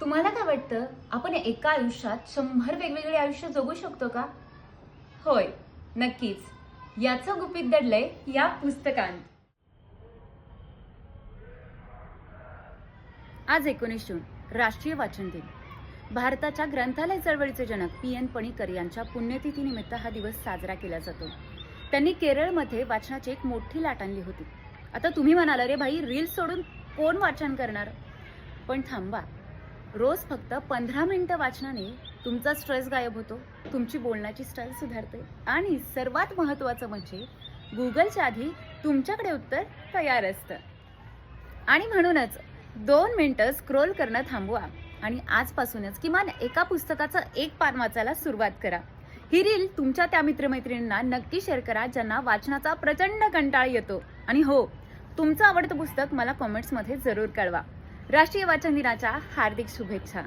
तुम्हाला काय वाटतं, आपण एका आयुष्यात 100 वेगवेगळे आयुष्य जगू शकतो का? होय, नक्कीच. याचं गुपित दडलंय या पुस्तकांत. आज 19 जून राष्ट्रीय वाचन दिन. भारताच्या ग्रंथालय चळवळीचे जनक पी.एन. पणिकर यांच्या पुण्यतिथीनिमित्त हा दिवस साजरा केला जातो. त्यांनी केरळमध्ये वाचनाची एक मोठी लाट आणली होती. आता तुम्ही म्हणाल, अरे भाई, रील्स सोडून कोण वाचन करणार? पण थांबा, रोज फक्त 15 मिनिटं वाचनाने तुमचा स्ट्रेस गायब होतो, तुमची बोलण्याची स्टाईल सुधारते आणि सर्वात महत्त्वाचं म्हणजे गुगलच्या आधी तुमच्याकडे उत्तर तयार असतं. आणि म्हणूनच 2 मिनिटं स्क्रोल करणं थांबवा आणि आजपासूनच किमान एका पुस्तकाचं एक पान वाचायला सुरुवात करा. ही रील तुमच्या त्या मित्रमैत्रिणींना नक्की शेअर करा ज्यांना वाचनाचा प्रचंड कंटाळा येतो. आणि हो, तुमचं आवडतं पुस्तक मला कॉमेंट्समध्ये जरूर कळवा. राष्ट्रीय वाचन दिनाच्या हार्दिक शुभेच्छा.